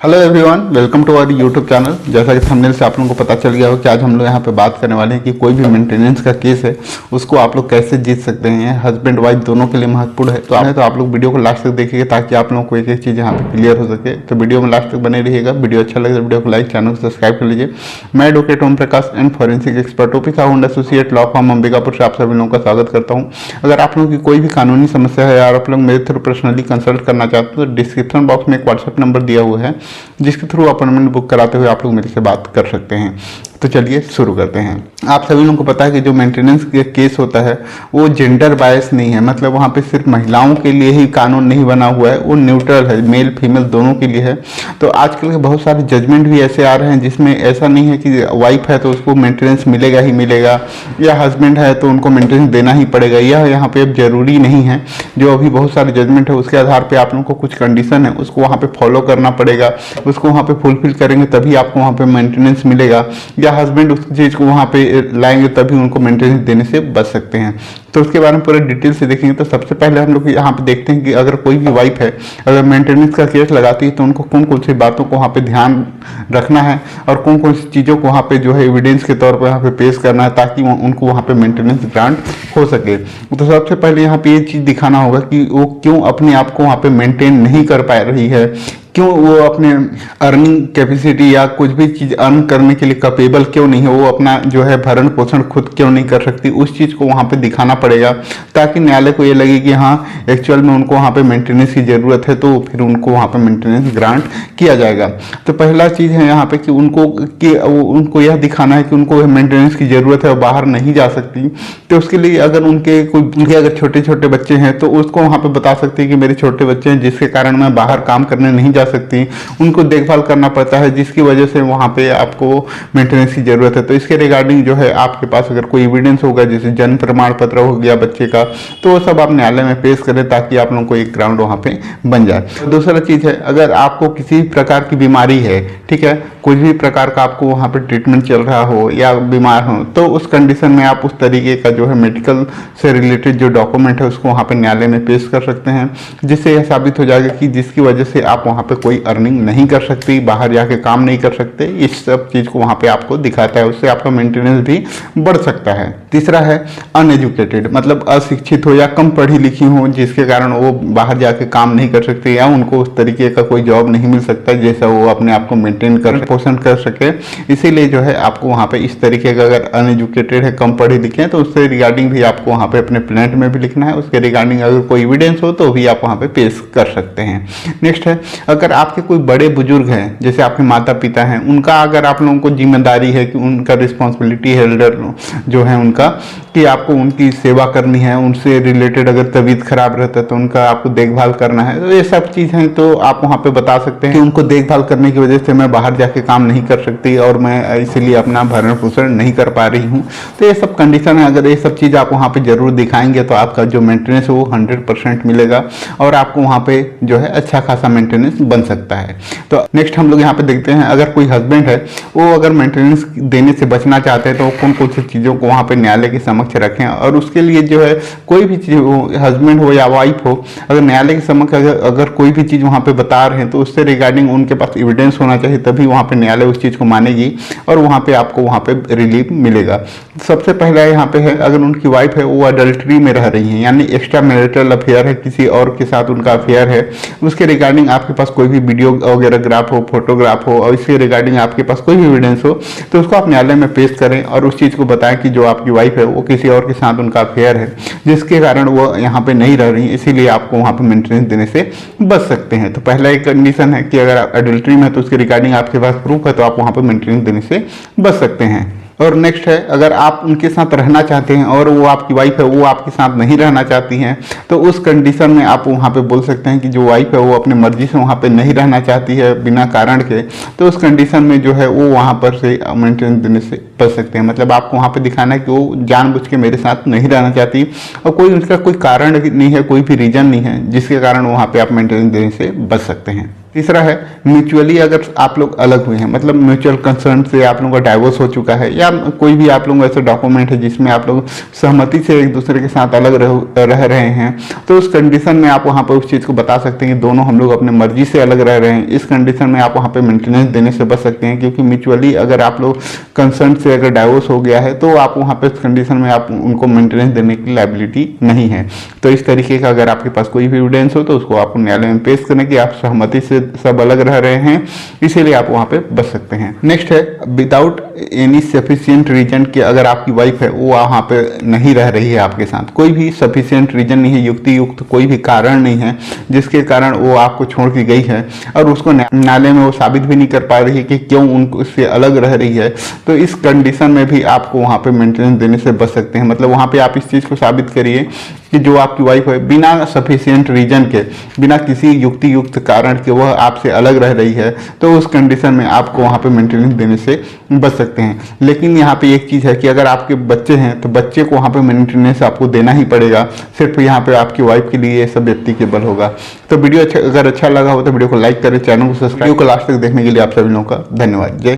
Hello everyone, welcome to our YouTube channel. जैसा कि thumbnail से आप लोगों को पता चल गया हो कि आज हम लोग यहाँ पे बात करने वाले हैं कि कोई भी मेंटेनेंस का केस है उसको आप लोग कैसे जीत सकते हैं। हस्बैंड वाइफ दोनों के लिए महत्वपूर्ण है। तो आप लोग वीडियो को लास्ट तक देखिएगा ताकि आप लोगों को एक एक चीज़ यहाँ पे क्लियर हो सके। तो वीडियो में लास्ट तक बने रहिएगा। वीडियो अच्छा लगे तो वीडियो को लाइक, चैनल को सब्सक्राइब कर लीजिए। मैं advocate Om Prakash and forensic expert OP sound associate law firm Ambikapur से आप सभी लोगों का स्वागत करता हूँ। अगर आप लोगों की कोई भी कानूनी समस्या है या आप लोग मेरे थ्रू पर्सनली कंसल्ट करना चाहते हो तो डिस्क्रिप्शन बॉक्स में एक व्हाट्सएप नंबर दिया हुआ है जिसके थ्रू अपॉइंटमेंट बुक कराते हुए आप लोग मेरे से बात कर सकते हैं। तो चलिए शुरू करते हैं। आप सभी लोगों को पता है कि जो मेंटेनेंस केस होता है वो जेंडर बायस नहीं है, मतलब वहाँ पे सिर्फ महिलाओं के लिए ही कानून नहीं बना हुआ है, वो न्यूट्रल है, मेल फीमेल दोनों के लिए है। तो आजकल के बहुत सारे जजमेंट भी ऐसे आ रहे हैं जिसमें ऐसा नहीं है कि वाइफ है तो उसको मेंटेनेंस मिलेगा ही मिलेगा, या हस्बैंड है तो उनको मेंटेनेंस देना ही पड़ेगा। यह यहाँ पे अब जरूरी नहीं है। जो अभी बहुत सारे जजमेंट है उसके आधार पर आप लोगों को कुछ कंडीशन है उसको वहाँ पे फॉलो करना पड़ेगा, उसको वहाँ पे फुलफिल करेंगे तभी आपको वहाँ पे मेंटेनेंस मिलेगा, या हस्बैंड उस चीज़ को वहाँ पे लाएंगे तभी उनको मेंटेनेंस देने से बच सकते हैं। तो उसके बारे में पूरे डिटेल से देखेंगे। तो सबसे पहले हम लोग यहाँ पे देखते हैं कि अगर कोई भी वाइफ है अगर मेंटेनेंस का केस लगाती है तो उनको कौन कौन सी बातों को वहाँ पे ध्यान रखना है और कौन कौन सी चीज़ों को वहाँ पे जो है एविडेंस के तौर पर यहाँ पे पेश करना है ताकि उनको वहाँ पे मेंटेनेंस ग्रांट हो सके। तो सबसे पहले यहाँ पे ये चीज़ दिखाना होगा कि वो क्यों अपने आप को वहाँ पे मेंटेन नहीं कर पा रही है, क्यों वो अपने अर्निंग कैपेसिटी या कुछ भी चीज़ अर्न करने के लिए कैपेबल क्यों नहीं है, वो अपना जो है भरण पोषण खुद क्यों नहीं कर सकती, उस चीज़ को वहाँ पे दिखाना पड़ेगा ताकि न्यायालय को ये लगे कि हाँ एक्चुअल में उनको वहाँ पे मेंटेनेंस की ज़रूरत है, तो फिर उनको वहाँ पे मेंटेनेंस ग्रांट किया जाएगा। तो पहला चीज़ है यहाँ पे कि उनको यह दिखाना है कि उनको मेंटेनेंस की ज़रूरत है और बाहर नहीं जा सकती। तो उसके लिए अगर उनके अगर छोटे छोटे बच्चे हैं तो उसको वहाँ पर बता सकती है कि मेरे छोटे बच्चे हैं जिसके कारण मैं बाहर काम करने नहीं सकती, उनको देखभाल करना पड़ता है जिसकी वजह से वहाँ पे आपको मेंटेनेंस की जरूरत है। तो इसके रिगार्डिंग जो है आपके पास अगर कोई एविडेंस होगा जैसे जन्म प्रमाण पत्र हो गया बच्चे का, तो वो सब आप न्यायालय में पेश करें ताकि आप लोगों को एक ग्राउंड वहाँ पे बन जाए। दूसरा चीज़ है अगर आपको किसी प्रकार की बीमारी है, ठीक है, कुछ भी प्रकार का आपको वहाँ पे ट्रीटमेंट चल रहा हो या बीमार हो, तो उस कंडीशन में आप उस तरीके का जो है मेडिकल से रिलेटेड जो डॉक्यूमेंट है उसको वहाँ पे न्यायालय में पेश कर सकते हैं, जिससे यह साबित हो जाएगा कि जिसकी वजह से आप वहाँ पे कोई अर्निंग नहीं कर सकती, बाहर जाके काम नहीं कर सकते। इस सब चीज़ को वहाँ पे आपको दिखाता है, उससे आपका मेंटेनेंस भी बढ़ सकता है। तीसरा है अनएजुकेटेड, मतलब अशिक्षित हो या कम पढ़ी लिखी हो जिसके कारण वो बाहर जाके काम नहीं कर सकते या उनको उस तरीके का कोई जॉब नहीं मिल सकता जैसा वो अपने आप को मेंटेन कर पोषण कर सके। इसीलिए जो है आपको वहाँ पे इस तरीके का अगर अनएजुकेटेड है, कम पढ़े लिखे हैं, तो उससे रिगार्डिंग भी आपको वहाँ पे अपने प्लेंट में भी लिखना है। उसके रिगार्डिंग अगर कोई एविडेंस हो तो भी आप वहाँ पे पेश कर सकते हैं। नेक्स्ट है अगर आपके कोई बड़े बुजुर्ग हैं जैसे आपके माता पिता हैं, उनका अगर आप लोगों को जिम्मेदारी है कि उनका रिस्पॉन्सिबिलिटी है एल्डर जो है उनका कि आपको उनकी सेवा करनी है, उनसे रिलेटेड अगर तबीयत खराब रहता है तो उनका आपको देखभाल करना है, तो ये सब चीज़ हैं तो आप वहाँ पे बता सकते हैं कि उनको देखभाल करने की वजह से मैं बाहर जाके काम नहीं कर सकती और मैं इसीलिए अपना भरण पोषण नहीं कर पा रही हूँ। तो ये सब कंडीशन है, अगर ये सब चीज़ आप वहाँ पे जरूर दिखाएंगे तो आपका जो मेंटेनेंस है वो 100% मिलेगा और आपको वहाँ पे जो है अच्छा खासा मेंटेनेंस बन सकता है। तो नेक्स्ट हम लोग यहाँ पे देखते हैं अगर कोई हस्बैंड है वो अगर मेंटेनेंस देने से बचना चाहते हैं तो कौन कौन सी चीज़ों को वहाँ पे न्यायालय के समक्ष रखें, और उसके लिए जो है कोई भी चीज़ हो, हस्बैंड हो या वाइफ हो, अगर न्यायालय के समक्ष अगर कोई भी चीज़ वहाँ पे बता रहे हैं तो उससे रिगार्डिंग उनके पास एविडेंस होना चाहिए, तभी वहाँ पे न्यायालय उस चीज़ को मानेगी और वहाँ पे आपको वहाँ पे रिलीफ मिलेगा। सबसे पहला यहाँ पे है अगर उनकी वाइफ है वो अडल्ट्री में रह रही है यानी एक्स्ट्रा मैरिटल अफेयर है, किसी और के साथ उनका अफेयर है, उसके रिगार्डिंग आपके पास कोई भी वीडियो वगैरह ग्राफ हो, फोटोग्राफ हो और इसके रिगार्डिंग आपके पास कोई भी एविडेंस हो तो उसको आप न्यायालय में पेश करें और उस चीज़ को बताएं कि जो आपकी वाइफ है वो किसी और के साथ उनका अफेयर है जिसके कारण वो यहाँ पे नहीं रह रही है, इसीलिए आपको वहाँ पे मेंटेनेंस देने से बच सकते हैं। तो पहला एक कंडीशन है कि अगर आप एडल्ट्री में है तो उसके रिगार्डिंग आपके पास प्रूफ है तो आप वहाँ पे मेंटेनेंस देने से बच सकते हैं। और नेक्स्ट है अगर आप उनके साथ रहना चाहते हैं और वो आपकी वाइफ है वो आपके साथ नहीं रहना चाहती हैं तो उस कंडीशन में आप वहाँ पे बोल सकते हैं कि जो वाइफ है वो अपनी मर्जी से वहाँ पे नहीं रहना चाहती है बिना कारण के, तो उस कंडीशन में जो है वो वहाँ पर से मेंटेनेंस देने से बच सकते हैं। मतलब आपको वहाँ पे दिखाना है कि वो जानबूझ के मेरे साथ नहीं रहना चाहती और कोई उसका कोई कारण नहीं है, कोई भी रीजन नहीं है जिसके कारण वहाँ पे आप मेंटेनेंस देने से बच सकते हैं। तीसरा है म्यूचुअली अगर आप लोग अलग हुए हैं, मतलब म्यूचुअल कंसर्न से आप लोगों का डाइवोर्स हो चुका है या कोई भी आप लोगों का ऐसा डॉक्यूमेंट है जिसमें आप लोग सहमति से एक दूसरे के साथ अलग रह रहे हैं, तो उस कंडीशन में आप वहाँ पर उस चीज़ को बता सकते हैं कि दोनों हम लोग अपने मर्जी से अलग रह रहे हैं। इस कंडीशन में आप वहाँ पर मेंटेनेंस देने से बच सकते हैं, क्योंकि म्यूचुअली अगर आप लोग कंसर्न से अगर डाइवोर्स हो गया है तो आप वहाँ पर इस कंडीशन में आप उनको मेंटेनेंस देने की लायबिलिटी नहीं है। तो इस तरीके का अगर आपके पास कोई भी एविडेंस हो तो उसको आपको न्यायालय में पेश करें कि आप सहमति से सब अलग रह रहे हैं, इसीलिए आप वहां पे बच सकते हैं। नेक्स्ट है विदाउट एनी सफिशिएंट रीजन कि अगर आपकी वाइफ है वो वहां पे नहीं रह रही है आपके साथ, कोई भी सफिशिएंट रीजन नहीं है, युक्ति युक्त कोई भी कारण नहीं है जिसके कारण वो आपको छोड़ के गई है और उसको न्यायालय में वो साबित भी नहीं कर पा रही है कि क्यों उससे अलग रह रही है, तो इस कंडीशन में भी आपको वहां पे मेंटेनेंस देने से बच सकते हैं। मतलब वहां पे आप इस चीज को साबित करिए कि जो आपकी वाइफ है बिना सफिशिएंट रीजन के, बिना किसी युक्ति युक्त कारण के वह आपसे अलग रह रही है, तो उस कंडीशन में आपको वहाँ पे मेंटेनेंस देने से बच सकते हैं। लेकिन यहाँ पे एक चीज़ है कि अगर आपके बच्चे हैं तो बच्चे को वहाँ पे मेंटेनेंस आपको देना ही पड़ेगा, सिर्फ यहाँ पे आपकी वाइफ के लिए ये सब एप्लीकेबल होगा। तो वीडियो अगर अच्छा लगा हो तो वीडियो को लाइक करें, चैनल को सब्सक्राइब को लास्ट तक देखने के लिए आप सभी लोगों का धन्यवाद। जय